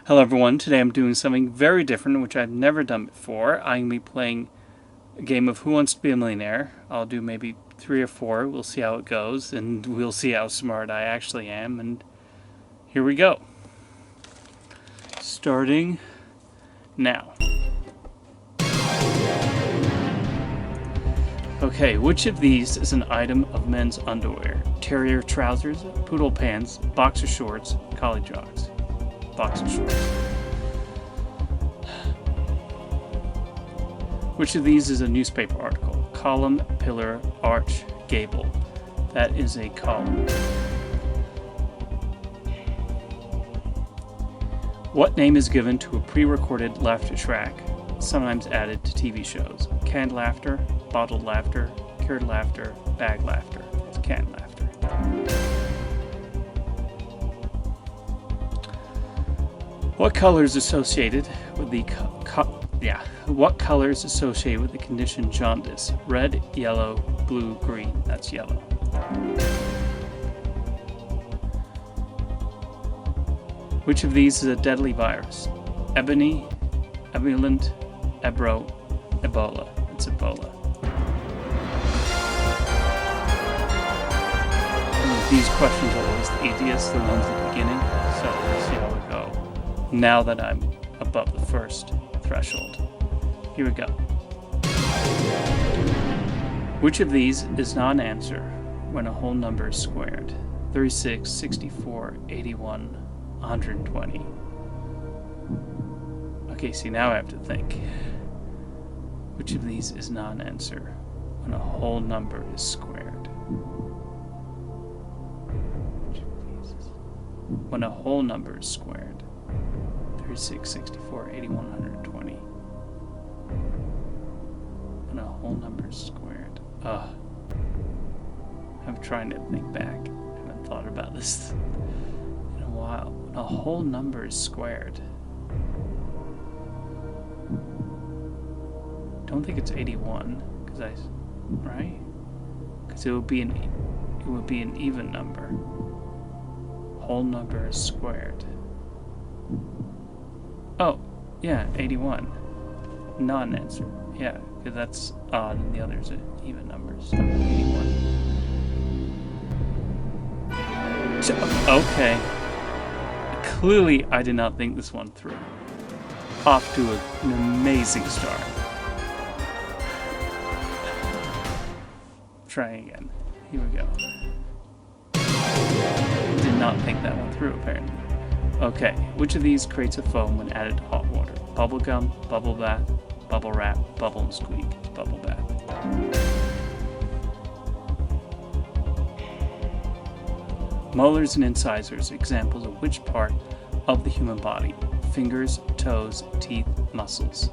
Hello everyone, today I'm doing something very different which I've never done before. I'm going to be playing a game of Who Wants to Be a Millionaire. I'll do maybe 3 or 4, we'll see how it goes, and we'll see how smart I actually am, and here we go. Starting now. Okay, which of these is an item of men's underwear? Terrier trousers, poodle pants, boxer shorts, collie jogs. Boxer shorts. Which of these is a newspaper article? Column, pillar, arch, gable. That is a column. What name is given to a pre-recorded laughter track, sometimes added to TV shows? Canned laughter, bottled laughter, cured laughter, bag laughter. It's canned laughter. What color is associated with the What color is associated with the condition jaundice? Red, yellow, blue, green. That's yellow. Which of these is a deadly virus? Ebony, ebullient, Ebro, Ebola. It's Ebola. And these questions are always the easiest, the ones at the beginning. So we'll see how we go. Now that I'm above the first threshold. Here we go. Which of these is not an answer when a whole number is squared? 36, 64, 81, 120. Okay, see, now I have to think. Which of these is not an answer when a whole number is squared? Which of these is... When a whole number is squared. 36, 64, 81, 120. When a whole number is squared. I'm trying to think back. I haven't thought about this in a while. When a whole number is squared. Don't think it's 81, right? Because it would be an even number. Whole number is squared. Oh, yeah, 81. Non-answer. Yeah, because that's odd and the others are even numbers. So 81. So, okay. Clearly, I did not think this one through. Off to an amazing start. Trying again. Here we go. Did not think that one through, apparently. Okay, which of these creates a foam when added to hot water? Bubble gum, bubble bath, bubble wrap, bubble and squeak. It's bubble bath. Molars and incisors, examples of which part of the human body? Fingers, toes, teeth, muscles.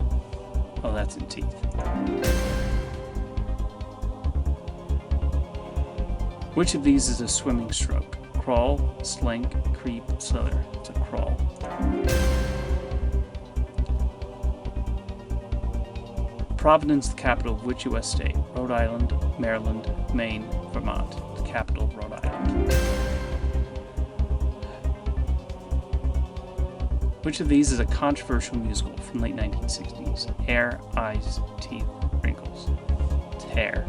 Oh, that's in teeth. Which of these is a swimming stroke? Crawl, slink, creep, slither. It's a crawl. Providence, the capital of which U.S. state? Rhode Island, Maryland, Maine, Vermont. The capital of Rhode Island. Which of these is a controversial musical from late 1960s? Hair, Eyes, Teeth, Wrinkles. It's Hair.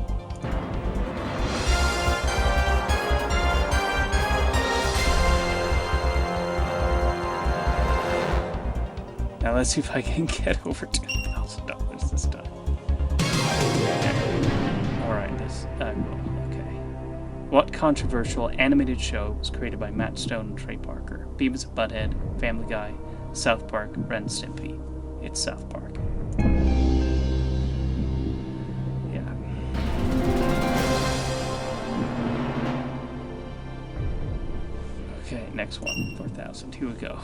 Now let's see if I can get over $2,000 this time. Okay. Alright, okay. What controversial animated show was created by Matt Stone and Trey Parker? Beavis and Butthead, Family Guy, South Park, Ren and Stimpy. It's South Park. Yeah. Okay, next one. 4,000. Here we go.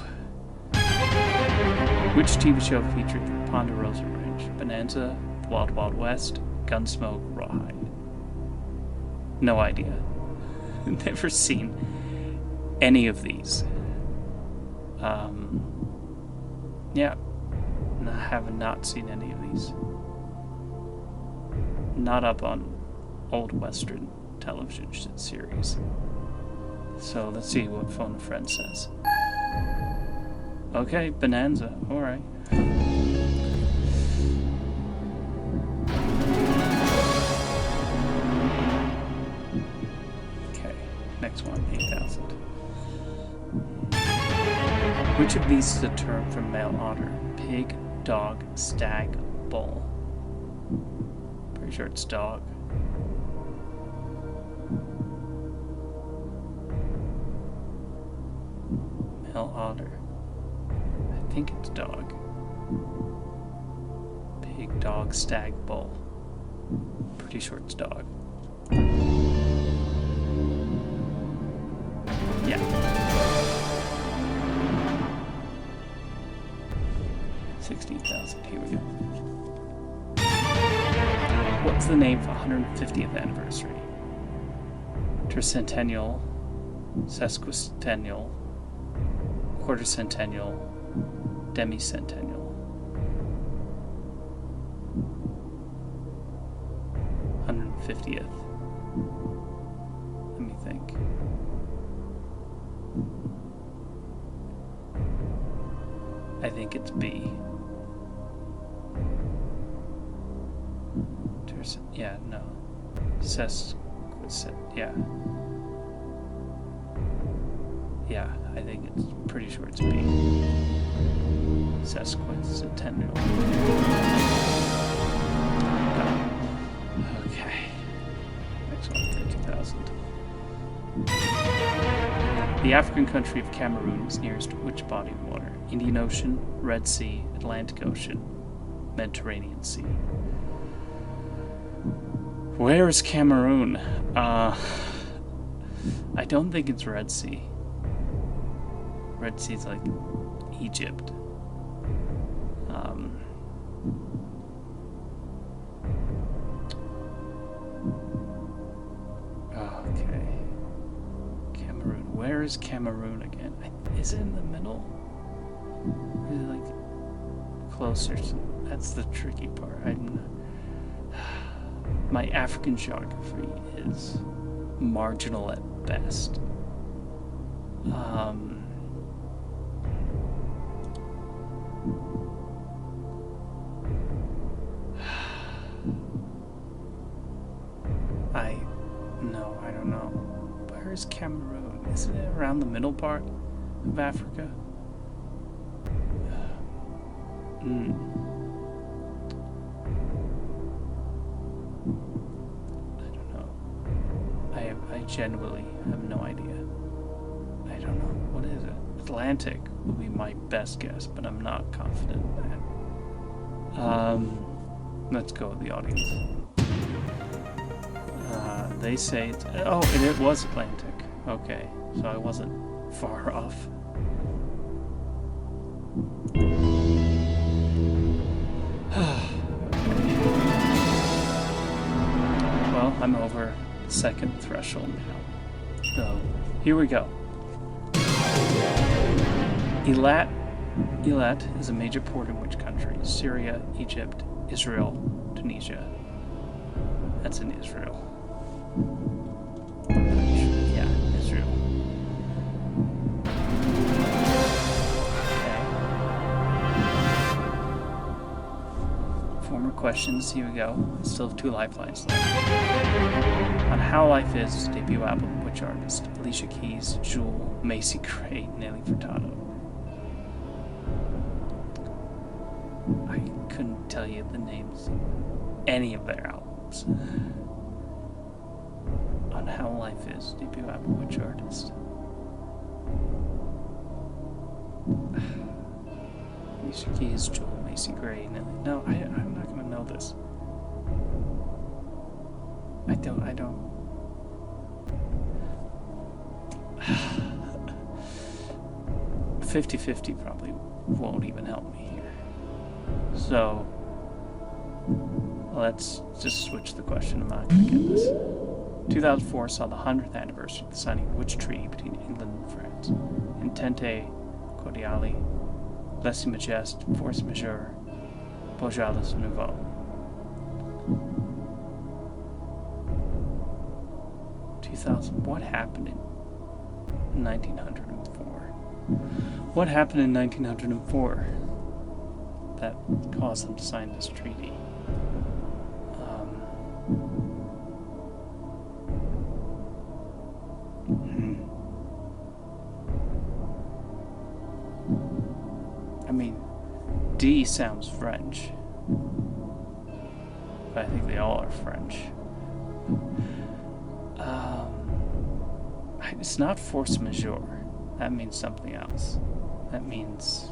Which TV show featured the Ponderosa Ranch? Bonanza, The Wild Wild West, Gunsmoke, Rawhide. No idea. Never seen any of these. Yeah. I have not seen any of these. Not up on old Western television series. So let's see what Phone a Friend says. Okay, Bonanza. Alright. Okay, next one, 8,000. Which of these is a term for male otter? Pig, dog, stag, bull. Pretty sure it's dog. Male otter. I think it's dog. Pig, dog, stag, bull. Pretty sure it's dog. Yeah. 16,000. Here we go. What's the name for 150th anniversary? Tercentennial, sesquicentennial, quartercentennial, demicentennial. 150th. Let me think. I think it's B. Yeah, no. Yeah. Yeah, I think it's pretty sure it's B. Sesquicentennial. Okay. Next one, 30,000. The African country of Cameroon is nearest to which body of water? Indian Ocean, Red Sea, Atlantic Ocean, Mediterranean Sea. Where is Cameroon? I don't think it's Red Sea. Red Sea's like Egypt. Okay. Cameroon. Where is Cameroon again? Is it in the middle? Or is it like closer to... That's the tricky part. My African geography is marginal at best. I don't know. Where is Cameroon? Isn't it around the middle part of Africa? I genuinely have no idea. I don't know. What is it? Atlantic would be my best guess, but I'm not confident in that. Let's go with the audience. They say it's... Oh, and it was Atlantic. Okay, so I wasn't far off. Well, I'm over the second threshold now. So, here we go. Eilat is a major port in which country? Syria, Egypt, Israel, Tunisia. That's in Israel. Yeah, Israel. Okay. 4 more questions. Here we go. I still have 2 lifelines left. On How Life Is, debut album, which artist? Alicia Keys, Jewel, Macy Gray, Nelly Furtado. I couldn't tell you the names of any of their albums. On How Life Is, debut album, which artist? Alicia Keys, Jewel, Macy Gray, Nelly. No, I'm not gonna know this. I don't. 50-50 probably won't even help me here. So, let's just switch the question. I'm not going to get this. 2004 saw the 100th anniversary of the signing of which treaty between England and France? Entente Cordiale, Laissez Majeste, Force Majeure, Bourgeois Nouveau. What happened in 1904? What happened in 1904 that caused them to sign this treaty? I mean, D sounds French, but I think they all are French. It's not force majeure. That means something else. That means...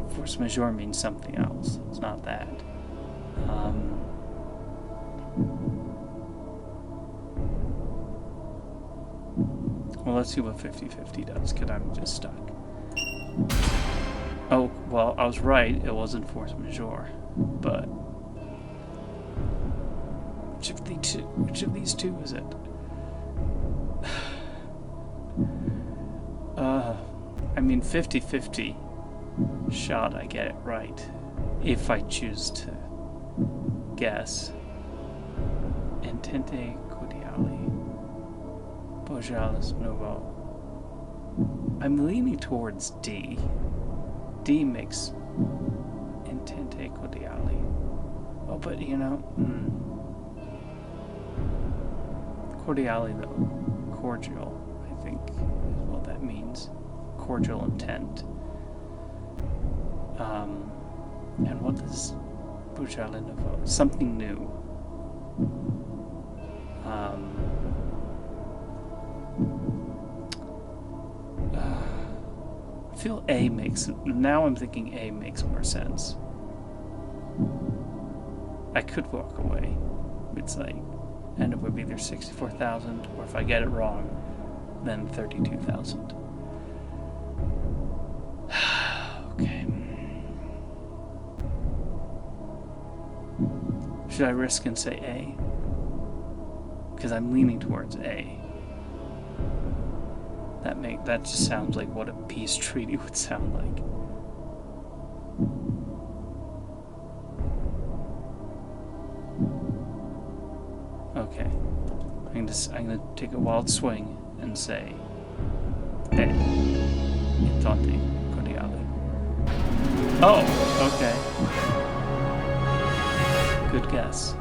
force majeure means something else. It's not that. Well, let's see what 50-50 does, because I'm just stuck. Oh, well, I was right. It wasn't force majeure. But... which of these two is it? I mean, 50-50 shot I get it right. If I choose to guess. Intente cordiale. Bojalis nouveau. I'm leaning towards D. D makes intente cordiale. Oh, but you know... Cordiale, though. Cordial, I think, is what that means. Cordial intent. And what is Bourgeois Nouveau? Something new. I feel A makes... Now I'm thinking A makes more sense. I could walk away. It's like... And it would be either 64,000, or if I get it wrong, then 32,000. Okay. Should I risk and say A? Because I'm leaning towards A. That just sounds like what a peace treaty would sound like. Okay, I'm gonna take a wild swing and say Intente cordiale. Oh, okay. Good guess.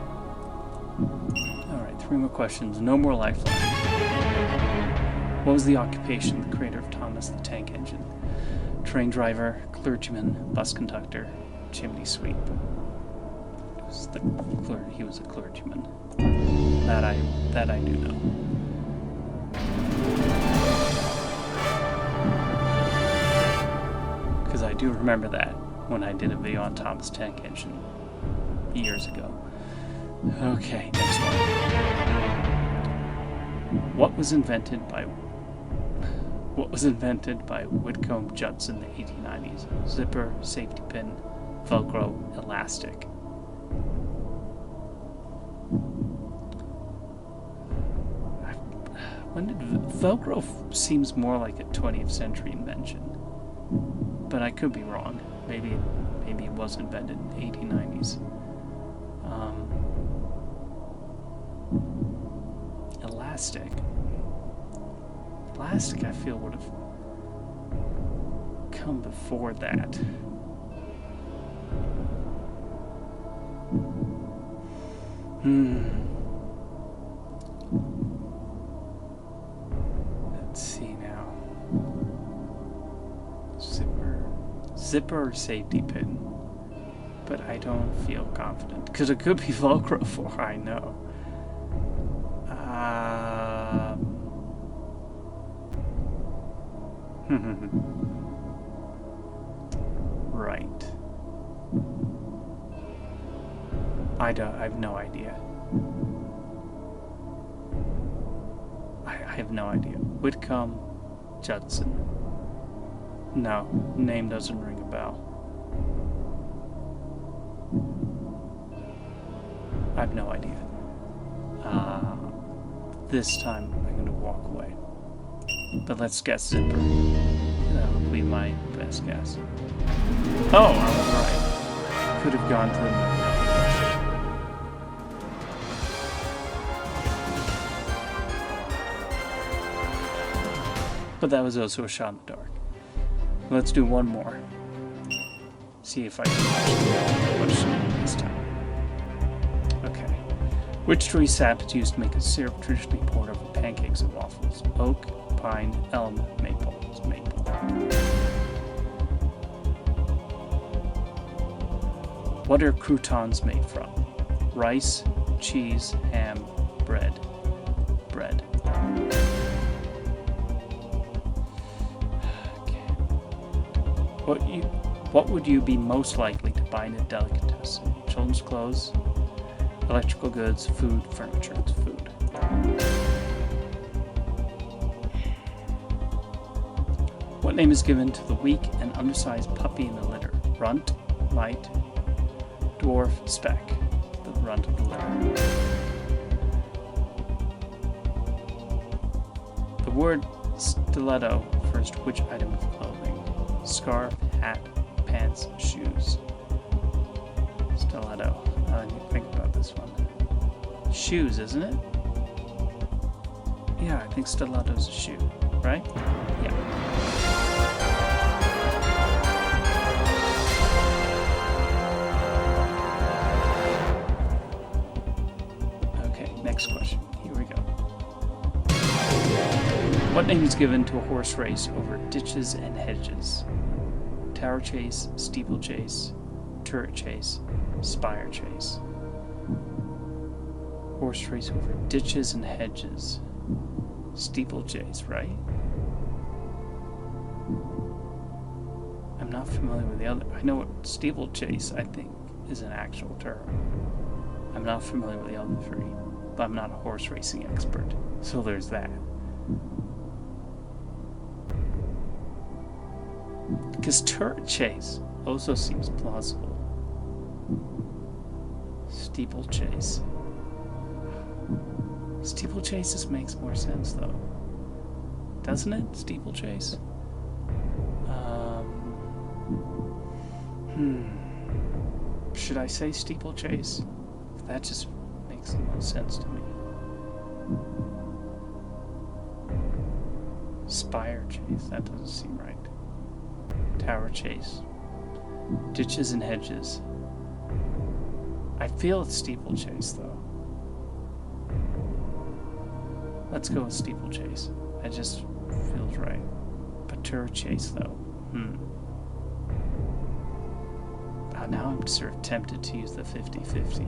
Alright, 3 more questions. No more lifelines. What was the occupation of the creator of Thomas the Tank Engine? Train driver, clergyman, bus conductor, chimney sweep. He was a clergyman. That I do know. Because I do remember that when I did a video on Thomas Tank Engine years ago. Okay, next one. What was invented by Whitcomb Judson in the 1890s? Zipper, safety pin, Velcro, elastic. Velcro seems more like a 20th century invention, but I could be wrong. Maybe it was invented in the 1890s. Elastic I feel would have come before that. Let's see now. Zipper or safety pin, but I don't feel confident because it could be Velcro for all I know. Right. I have no idea. I have no idea. Whitcomb Judson. No, name doesn't ring a bell. I have no idea. This time I'm going to walk away. But let's guess Zipper. That would be my best guess. Oh, I was right. Could have gone to the moon. But that was also a shot in the dark. Let's do one more. See if I can actually question this time. Okay. Which tree sap is used to make a syrup traditionally poured over pancakes and waffles? Oak, pine, elm, maple. It's maple. What are croutons made from? Rice, cheese, ham, bread. Bread. Okay. What would you be most likely to buy in a delicatessen? Children's clothes, electrical goods, food, furniture. It's food. What name is given to the weak and undersized puppy in the litter? Runt, mite, dwarf, speck. The runt of the litter. The word stiletto refers to which item of clothing? Scarf, hat, pants, shoes. Stiletto. I need to think about this one. Shoes, isn't it? Yeah, I think stiletto's a shoe, right? Yeah. Okay, next question. Here we go. What name is given to a horse race over ditches and hedges? Tower chase, steeplechase, turret chase, spire chase. Horse race over ditches and hedges. Steeplechase, right? I'm not familiar with the other. I know what steeplechase, I think, is an actual term. I'm not familiar with the other three, but I'm not a horse racing expert. So there's that. Because turret chase also seems plausible. Steeplechase. Steeplechase just makes more sense, though. Doesn't it? Steeplechase? Should I say steeplechase? That just makes the most sense to me. Spire chase. That doesn't seem right. Tower chase. Ditches and hedges. I feel it's steeplechase, though. Let's go with steeplechase. It just feels right. But turret chase, though. Now I'm sort of tempted to use the 50-50.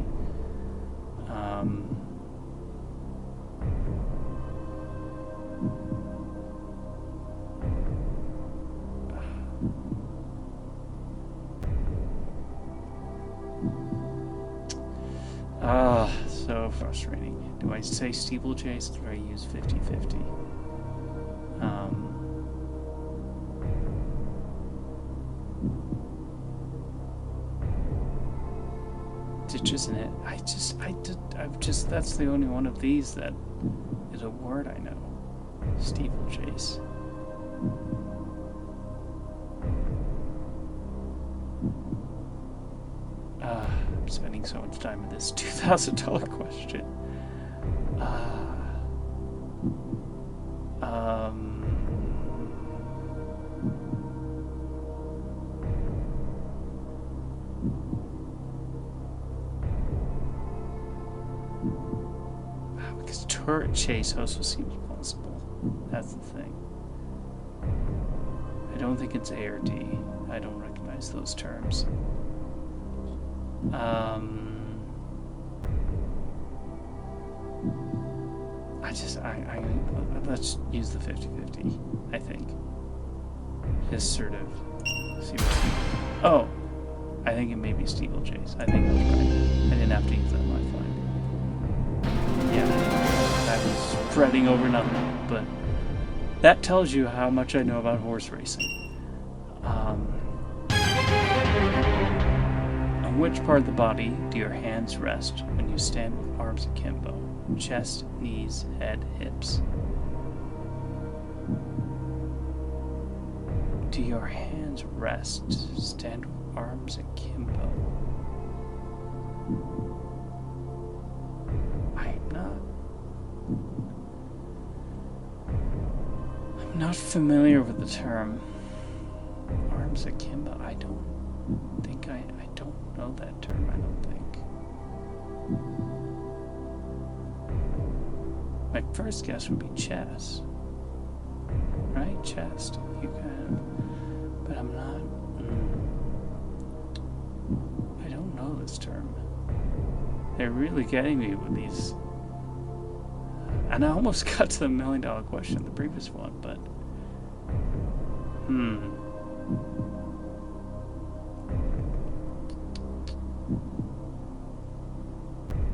So frustrating. Do I say steeplechase or do I use 50-50? Ditches in it. That's the only one of these that is a word I know. Steeplechase. I'm spending so much time with this $2,000 question. Because turret chase also seems plausible. That's the thing. I don't think it's A or D. I don't recognize those terms. Let's use the 50-50, I think. Just sort of see what. Oh! I think it may be steeplechase. I think that's right. I didn't have to use that lifeline. Yeah. I was spreading over nothing, but that tells you how much I know about horse racing. On which part of the body do your hands rest when you stand with arms akimbo? Chest, knees, head, hips. Do your hands rest? Stand with arms akimbo. I'm not not familiar with the term. Arms akimbo. I don't think I don't know that term, I don't think. My first guess would be chess. Right? Chest. You can. But I'm not. I don't know this term. They're really getting me with these. And I almost got to the $1 million question, the previous one, but.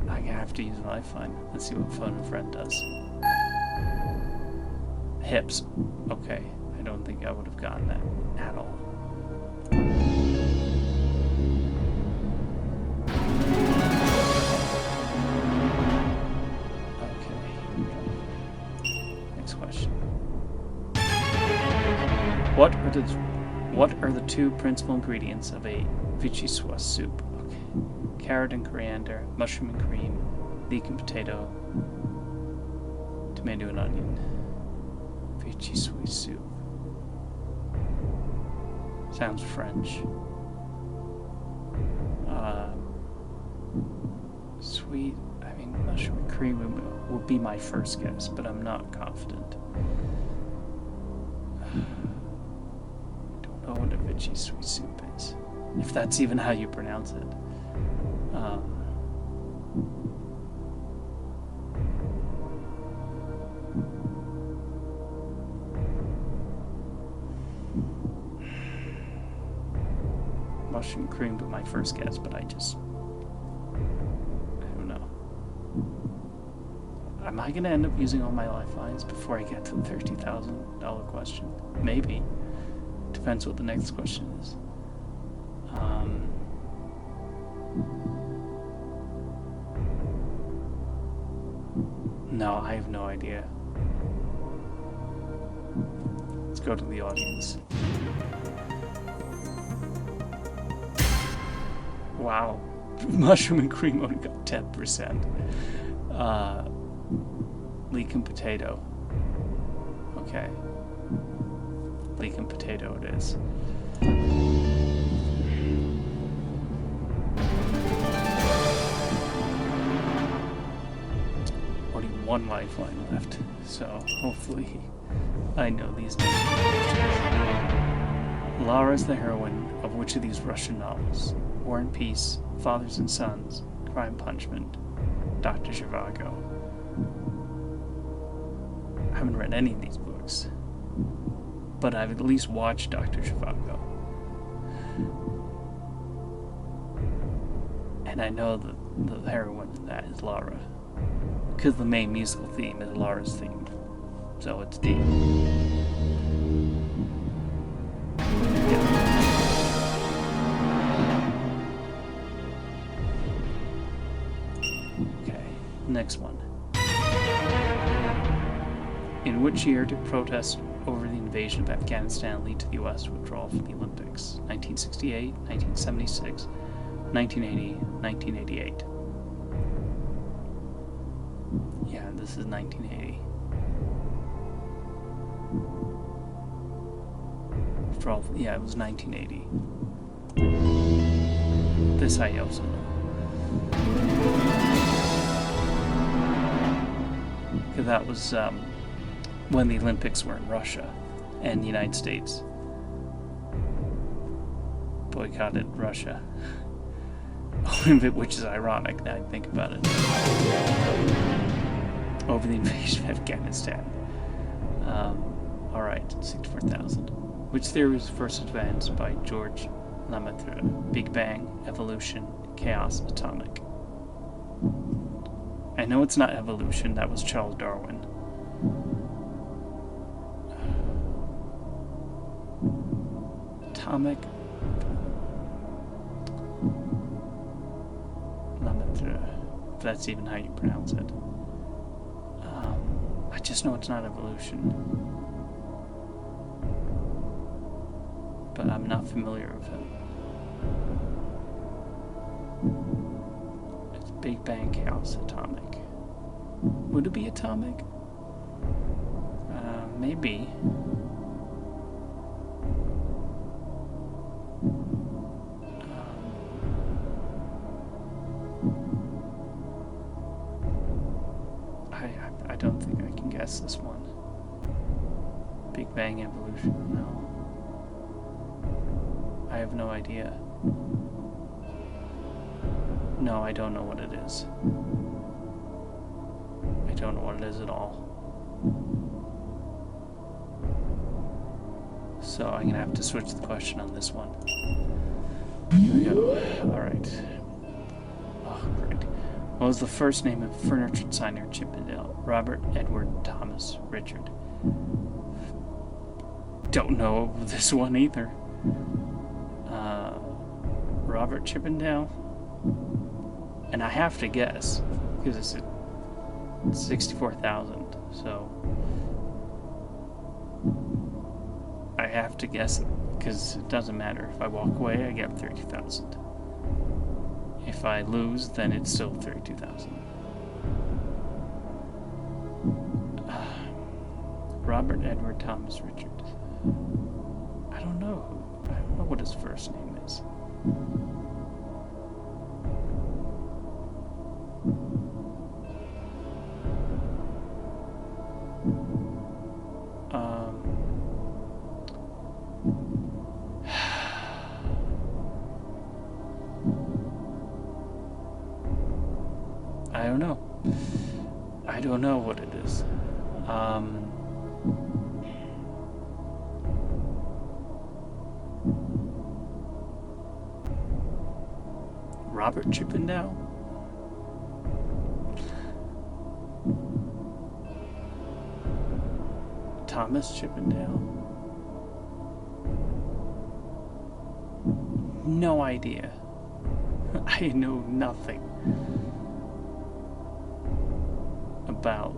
I have to use a lifeline. Let's see what Phone a Friend does. Hips. Okay. I don't think I would have gotten that at all. Okay. Next question. What are the two principal ingredients of a vichyssoise soup? Okay. Carrot and coriander, mushroom and cream, leek and potato, tomato and onion. Vichyssoise soup. Sounds French. Sweet. I mean, mushroom and cream would be my first guess, but I'm not confident. I don't know what a vichyssoise soup is. If that's even how you pronounce it. Mushroom cream would be my first guess, but I don't know. Am I going to end up using all my lifelines before I get to the $30,000 question? Maybe. Depends what the next question is. No, I have no idea. Let's go to the audience. Wow. Mushroom and cream only got 10%. Leek and potato. Okay. Leek and potato it is. Only one lifeline left, so hopefully I know these names. Lara's the heroine of which of these Russian novels? War and Peace, Fathers and Sons, Crime Punishment, Dr. Zhivago. I haven't read any of these books, but I've at least watched Dr. Zhivago. And I know that the heroine in that is Lara, because the main musical theme is Lara's theme, so it's D. Next one. In which year did protests over the invasion of Afghanistan lead to the U.S. withdrawal from the Olympics? 1968, 1976, 1980, 1988. Yeah, this is 1980. Withdrawal, yeah, it was 1980. This I also know. That was when the Olympics were in Russia, and the United States boycotted Russia, which is ironic now I think about it, over the invasion of Afghanistan. Alright, 64,000. Which theory was first advanced by George Lemaitre? Big Bang, evolution, chaos, atomic. I know it's not evolution, that was Charles Darwin. Atomic. Lemaitre, if that's even how you pronounce it. I just know it's not evolution. But I'm not familiar with it. It's Big Bang, chaos, atomic. Would it be atomic? Maybe. Fang evolution? No. I have no idea. No, I don't know what it is. I don't know what it is at all. So I'm gonna have to switch the question on this one. Here we go. Alright. Oh, great. What was the first name of furniture designer Chippendale? Robert, Edward, Thomas, Richard. Don't know this one either. Robert Chippendale? And I have to guess, because it's at 64,000, so I have to guess it, because it doesn't matter. If I walk away, I get 32,000. If I lose, then it's still 32,000. Robert, Edward, Thomas, Richard. I don't know. I don't know what his first name is. I don't know. I don't know what it is. Robert Chippendale? Thomas Chippendale? No idea. I know nothing about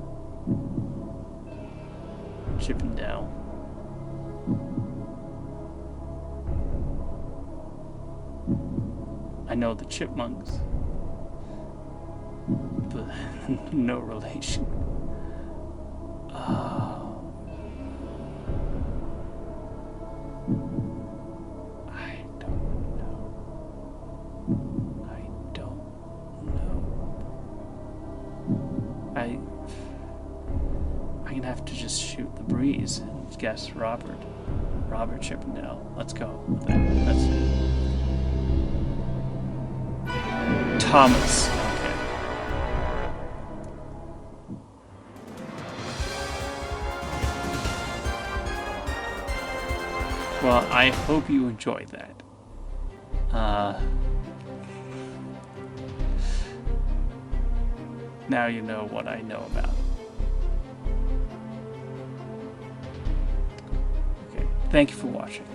Chippendale. I know the chipmunks, but no relation. I don't know. I'm gonna have to just shoot the breeze and guess Robert Chippendale. Let's go with it. That's it. Thomas. Okay. Well, I hope you enjoyed that. Now you know what I know about. Okay. Thank you for watching.